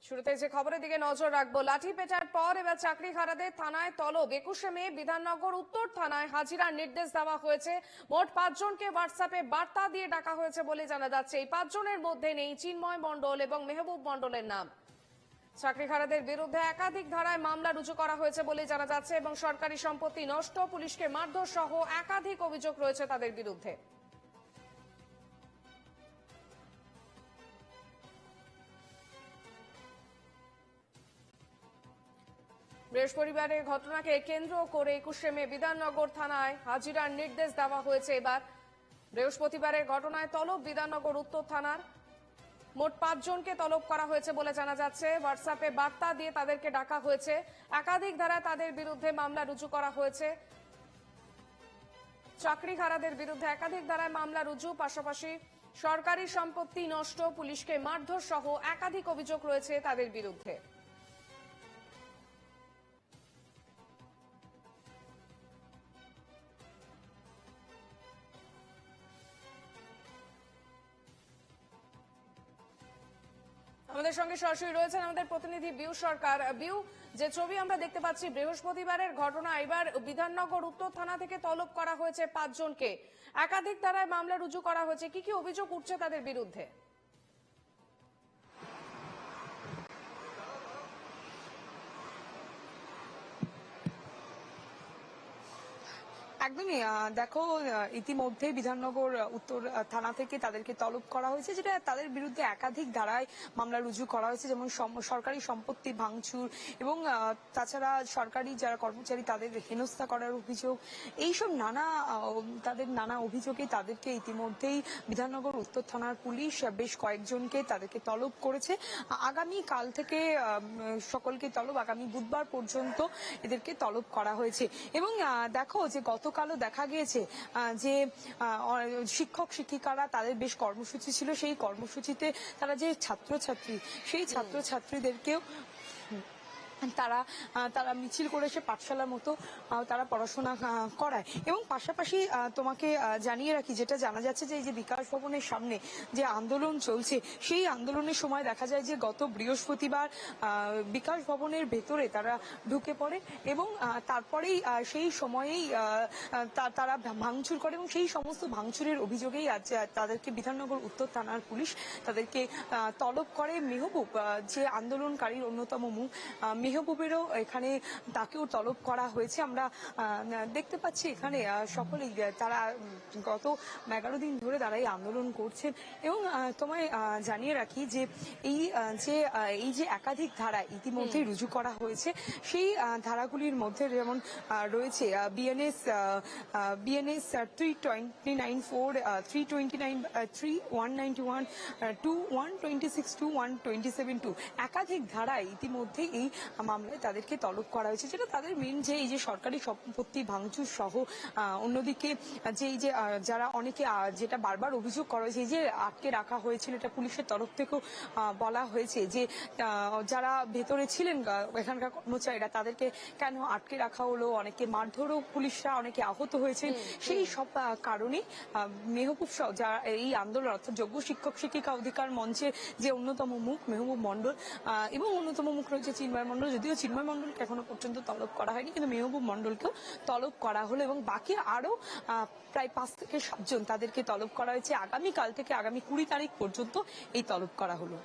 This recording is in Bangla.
শুরুতে যে খবরের দিকে নজর রাখবো, লাঠি পেটার পর এবার চাকরিহারাদের থানায় তলব। 21শে মে বিধাননগর উত্তর থানায় হাজিরার নির্দেশ দেওয়া হয়েছে। মোট 5 জনকে হোয়াটসঅ্যাপে বার্তা দিয়ে ডাকা হয়েছে বলে জানা যাচ্ছে। এই 5 জনের মধ্যে নেই চিন্ময় মণ্ডল এবং মেহবুব মণ্ডলের নাম। চাকরিহারাদের বিরুদ্ধে একাধিক ধারায় মামলা রুজু করা হয়েছে বলে জানা যাচ্ছে এবং সরকারি সম্পত্তি নষ্ট, পুলিশকে মারধর সহ একাধিক অভিযোগ রয়েছে তাদের বিরুদ্ধে। বৃহস্পতিবারের ঘটনাকে কেন্দ্র করে 21শে মে বিধাননগর থানায় হাজিরার নির্দেশ দেওয়া হয়েছে। এবার বৃহস্পতিবারের ঘটনায় তলব বিধাননগর উত্তর থানার। মোট 5 জনকে তলব করা হয়েছে বলে জানা যাচ্ছে। হোয়াটসঅ্যাপে বার্তা দিয়ে তাদেরকে ডাকা হয়েছে। একাধিক ধারায় তাদের বিরুদ্ধে মামলা রুজু করা হয়েছে। চাকরিহারাদের বিরুদ্ধে একাধিক ধারায় মামলা রুজু, পাশাপাশি সরকারি সম্পত্তি নষ্ট, পুলিশকে মারধর সহ একাধিক অভিযোগ রয়েছে তাদের বিরুদ্ধে। আমাদের সঙ্গে সরাসরি রয়েছেন আমাদের প্রতিনিধি বিউ সরকার। বিউ, যে ছবি আমরা দেখতে পাচ্ছি বৃহস্পতিবারের ঘটনা, এবার বিধাননগর উত্তর থানা থেকে তলব করা হয়েছে 5 জনকে। একাধিক ধারায় মামলা রুজু করা হয়েছে, কি কি অভিযোগ উঠছে তাদের বিরুদ্ধে? একদমই। দেখো, ইতিমধ্যে বিধাননগর উত্তর থানা থেকে তাদেরকে তলব করা হয়েছে, যেটা তাদের বিরুদ্ধে একাধিক ধারায় মামলা রুজু করা হয়েছে, যেমন সরকারি সম্পত্তি ভাঙচুর এবং তাছাড়া সরকারি যারা কর্মচারী তাদের হেনস্থা করার অভিযোগ। এইসব তাদের নানা অভিযোগে তাদেরকে ইতিমধ্যেই বিধাননগর উত্তর থানার পুলিশ বেশ কয়েকজনকে তাদেরকে তলব করেছে। আগামী কাল থেকে সকলকে তলব, আগামী বুধবার পর্যন্ত এদেরকে তলব করা হয়েছে। এবং দেখো যে গতকালও দেখা গিয়েছে যে শিক্ষক শিক্ষিকারা তাদের বেশ কর্মসূচি ছিল, সেই কর্মসূচিতে তারা যে ছাত্রছাত্রী, সেই ছাত্রছাত্রীদেরকেও তারা মিছিল করে এসে পাঠশালার মতো তারা পড়াশোনা করায়। এবং পাশাপাশি তোমাকে জানিয়ে রাখি, যেটা জানা যাচ্ছে যে এই যে বিকাশ ভবনের সামনে যে আন্দোলন চলছে, সেই আন্দোলনের সময় দেখা যায় যে গত বৃহস্পতিবার বিকাশ ভবনের ভেতরে তারা ঢুকে পড়ে এবং তারপরেই সেই সময়েই তারা ভাঙচুর করে এবং সেই সমস্ত ভাঙচুরের অভিযোগেই আজ তাদেরকে বিধাননগর উত্তর থানার পুলিশ তাদেরকে তলব করে। মেহবুব, যে আন্দোলনকারীর অন্যতম মুখ, মেহবুবেরও এখানে তাকেও তলব করা হয়েছে। আমরা দেখতে পাচ্ছি এখানে সকলেই তারা গত 11 দিন ধরে তারা এই আন্দোলন করছেন। এবং তোমায় জানিয়ে রাখি যে এই যে একাধিক ধারা ইতিমধ্যেই রুজু করা হয়েছে, সেই ধারাগুলির মধ্যে যেমন রয়েছে বিএনএস 329(4), 329, 191, 126, 127(2) একাধিক ধারায় ইতিমধ্যে এই মামলায় তাদেরকে তলব করা হয়েছে, যেটা তাদের মেন যে এই যে সরকারি সম্পত্তি ভাঙচুর সহ অন্যদিকে যে এই যে যারা অনেকে যেটা বারবার অভিযোগ করা হয়েছে, এই যে আটকে রাখা হয়েছিল, এটা পুলিশের তরফ থেকেও বলা হয়েছে যে যারা ভেতরে ছিলেন এখানকার কর্মচারীরা তাদেরকে কেন আটকে রাখা হলো, অনেকে মারধরও পুলিশরা, অনেকে আহত হয়েছেন। সেই সব কারণে মেহবুব সহ যারা এই আন্দোলন অর্থাৎ যোগ্য শিক্ষক শিক্ষিকা অধিকার মঞ্চের যে অন্যতম মুখ মেহবুব মণ্ডল এবং অন্যতম মুখ রয়েছে চিন্ময় মণ্ডল। যদিও চিন্ময় মণ্ডলকে এখনো পর্যন্ত তলব করা হয়নি, কিন্তু মেহবুব মণ্ডলকেও তলব করা হলো এবং বাকি আরো প্রায় 5 থেকে 7 জন তাদেরকে তলব করা হয়েছে। আগামীকাল থেকে আগামী 20 তারিখ পর্যন্ত এই তলব করা হলো।